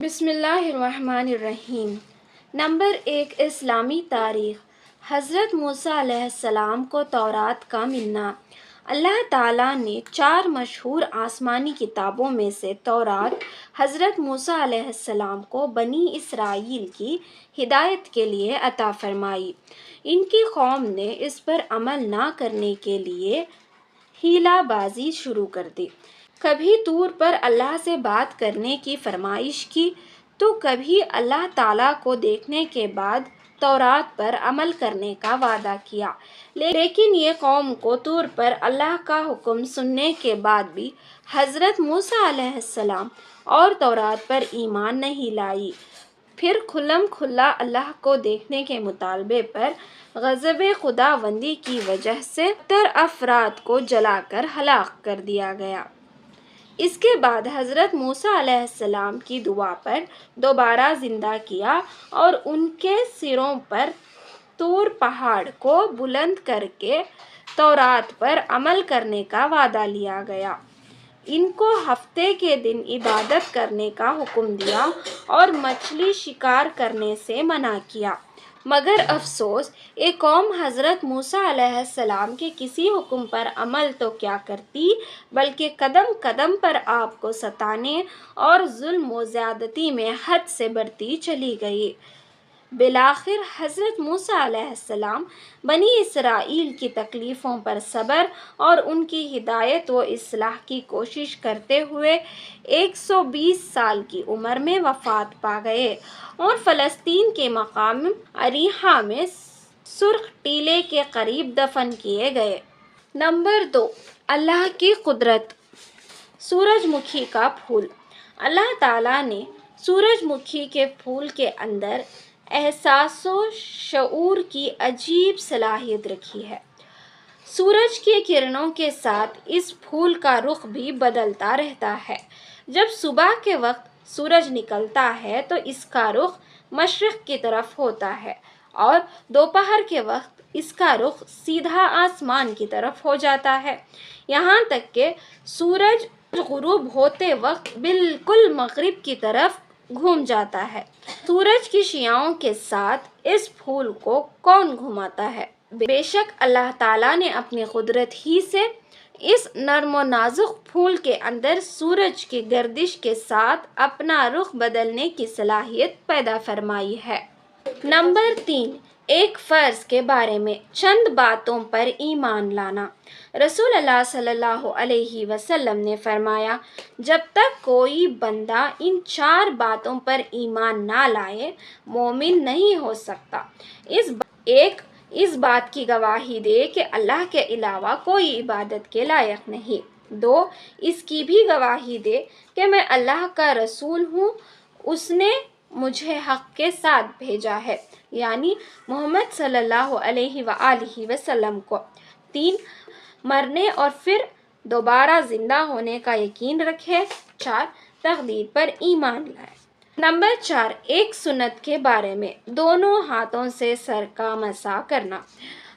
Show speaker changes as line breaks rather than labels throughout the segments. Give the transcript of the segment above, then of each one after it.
بسم اللہ الرحمن الرحیم۔ نمبر 1، اسلامی تاریخ۔ حضرت موسیٰ علیہ السلام کو تورات کا ملنا۔ اللہ تعالیٰ نے 4 مشہور آسمانی کتابوں میں سے تورات حضرت موسیٰ علیہ السلام کو بنی اسرائیل کی ہدایت کے لیے عطا فرمائی۔ ان کی قوم نے اس پر عمل نہ کرنے کے لیے حیلہ بازی شروع کر دی۔ کبھی طور پر اللہ سے بات کرنے کی فرمائش کی تو کبھی اللہ تعالیٰ کو دیکھنے کے بعد تورات پر عمل کرنے کا وعدہ کیا، لیکن یہ قوم کو طور پر اللہ کا حکم سننے کے بعد بھی حضرت موسیٰ علیہ السلام اور تورات پر ایمان نہیں لائی۔ پھر کھلم کھلا اللہ کو دیکھنے کے مطالبے پر غضب خداوندی کی وجہ سے 70 افراد کو جلا کر ہلاک کر دیا گیا۔ اس کے بعد حضرت موسیٰ علیہ السلام کی دعا پر دوبارہ زندہ کیا اور ان کے سروں پر طور پہاڑ کو بلند کر کے تورات پر عمل کرنے کا وعدہ لیا گیا۔ ان کو ہفتے کے دن عبادت کرنے کا حکم دیا اور مچھلی شکار کرنے سے منع کیا، مگر افسوس یہ قوم حضرت موسیٰ علیہ السلام کے کسی حکم پر عمل تو کیا کرتی بلکہ قدم قدم پر آپ کو ستانے اور ظلم و زیادتی میں حد سے بڑھتی چلی گئی۔ بالآخر حضرت موسیٰ علیہ السلام بنی اسرائیل کی تکلیفوں پر صبر اور ان کی ہدایت و اصلاح کی کوشش کرتے ہوئے 120 سال کی عمر میں وفات پا گئے اور فلسطین کے مقام اریحہ میں سرخ ٹیلے کے قریب دفن کیے گئے۔ نمبر 2، اللہ کی قدرت۔ سورج مکھی کا پھول۔ اللہ تعالیٰ نے سورج مکھی کے پھول کے اندر احساس و شعور کی عجیب صلاحیت رکھی ہے۔ سورج کی کرنوں کے ساتھ اس پھول کا رخ بھی بدلتا رہتا ہے۔ جب صبح کے وقت سورج نکلتا ہے تو اس کا رخ مشرق کی طرف ہوتا ہے اور دوپہر کے وقت اس کا رخ سیدھا آسمان کی طرف ہو جاتا ہے، یہاں تک کہ سورج غروب ہوتے وقت بالکل مغرب کی طرف گھوم جاتا ہے۔ سورج کی شعاعوں کے ساتھ اس پھول کو کون گھماتا ہے؟ بے شک اللہ تعالیٰ نے اپنی قدرت ہی سے اس نرم و نازک پھول کے اندر سورج کی گردش کے ساتھ اپنا رخ بدلنے کی صلاحیت پیدا فرمائی ہے۔ نمبر 3، ایک فرض کے بارے میں چند باتوں پر ایمان لانا۔ رسول اللہ صلی اللہ علیہ وسلم نے فرمایا، جب تک کوئی بندہ ان 4 باتوں پر ایمان نہ لائے مومن نہیں ہو سکتا۔ اس بات کی گواہی دے کہ اللہ کے علاوہ کوئی عبادت کے لائق نہیں۔ 2، اس کی بھی گواہی دے کہ میں اللہ کا رسول ہوں، اس نے مجھے حق کے ساتھ بھیجا ہے، یعنی محمد صلی اللہ علیہ وآلہ وسلم کو۔ 3، مرنے اور پھر دوبارہ زندہ ہونے کا یقین رکھے۔ 4، تقدیر پر ایمان لائے۔ نمبر 4، ایک سنت کے بارے میں دونوں ہاتھوں سے سر کا مسح کرنا۔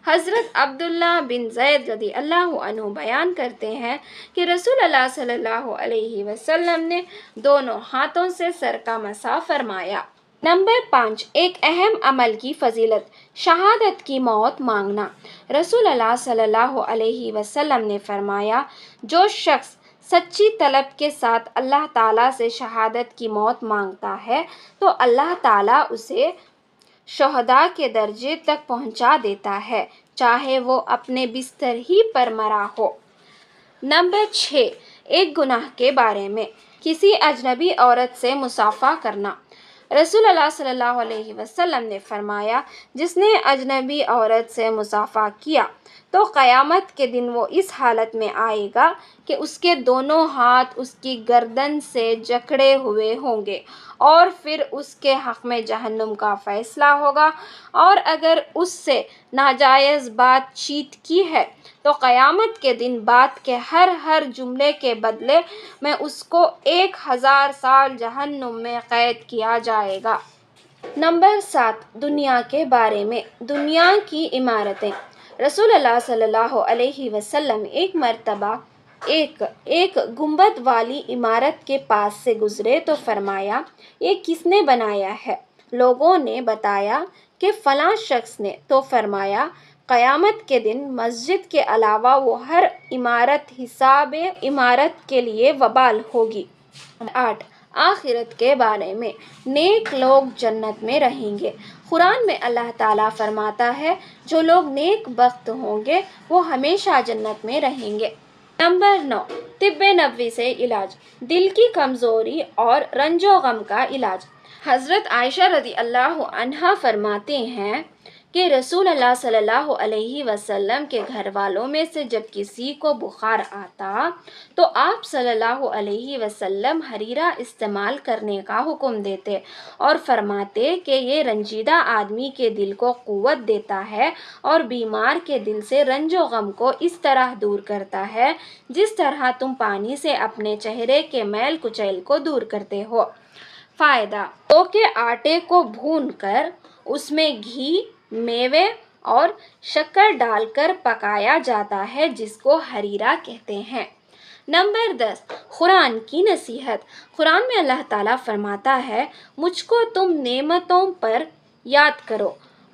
حضرت عبداللہ بن زید رضی اللہ عنہ بیان کرتے ہیں کہ رسول اللہ صلی اللہ علیہ وسلم نے دونوں ہاتھوں سے سر کا مسح فرمایا۔ نمبر 5، ایک اہم عمل کی فضیلت، شہادت کی موت مانگنا۔ رسول اللہ صلی اللہ علیہ وسلم نے فرمایا، جو شخص سچی طلب کے ساتھ اللہ تعالیٰ سے شہادت کی موت مانگتا ہے تو اللہ تعالیٰ اسے شہداء کے درجے تک پہنچا دیتا ہے، چاہے وہ اپنے بستر ہی پر مرا ہو۔ نمبر 6، ایک گناہ کے بارے میں کسی اجنبی عورت سے مصافحہ کرنا۔ رسول اللہ صلی اللہ علیہ وسلم نے فرمایا، جس نے اجنبی عورت سے مصافحہ کیا تو قیامت کے دن وہ اس حالت میں آئے گا کہ اس کے دونوں ہاتھ اس کی گردن سے جکڑے ہوئے ہوں گے، اور پھر اس کے حق میں جہنم کا فیصلہ ہوگا، اور اگر اس سے ناجائز بات چیت کی ہے تو قیامت کے دن بات کے ہر جملے کے بدلے میں اس کو 1000 سال جہنم میں قید کیا جائے گا۔ نمبر 7، دنیا کے بارے میں دنیا کی عمارتیں۔ رسول اللہ صلی اللہ علیہ وسلم ایک مرتبہ ایک گنبد والی عمارت کے پاس سے گزرے تو فرمایا، یہ کس نے بنایا ہے؟ لوگوں نے بتایا کہ فلاں شخص نے۔ تو فرمایا، قیامت کے دن مسجد کے علاوہ وہ ہر عمارت حساب عمارت کے لیے وبال ہوگی۔ 8. آخرت کے بارے میں، نیک لوگ جنت میں رہیں گے۔ قرآن میں اللہ تعالیٰ فرماتا ہے، جو لوگ نیک بخت ہوں گے وہ ہمیشہ جنت میں رہیں گے۔ نمبر 9، طب نبوی سے علاج، دل کی کمزوری اور رنج و غم کا علاج۔ حضرت عائشہ رضی اللہ عنہا فرماتے ہیں کہ رسول اللہ صلی اللہ علیہ وسلم کے گھر والوں میں سے جب کسی کو بخار آتا تو آپ صلی اللہ علیہ وسلم حریرہ استعمال کرنے کا حکم دیتے اور فرماتے کہ یہ رنجیدہ آدمی کے دل کو قوت دیتا ہے اور بیمار کے دل سے رنج و غم کو اس طرح دور کرتا ہے جس طرح تم پانی سے اپنے چہرے کے میل کچیل کو دور کرتے ہو۔ فائدہ: جو کے آٹے کو بھون کر اس میں گھی، میوے اور شکر ڈال کر پکایا جاتا ہے جس کو حریرہ کہتے ہیں۔ نمبر 10، قرآن کی نصیحت۔ قرآن میں اللہ تعالیٰ فرماتا ہے، مجھ کو تم نعمتوں پر یاد کرو،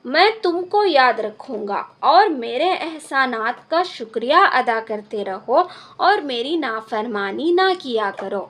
میں تم کو یاد رکھوں گا، اور میرے احسانات کا شکریہ ادا کرتے رہو اور میری نافرمانی نہ کیا کرو۔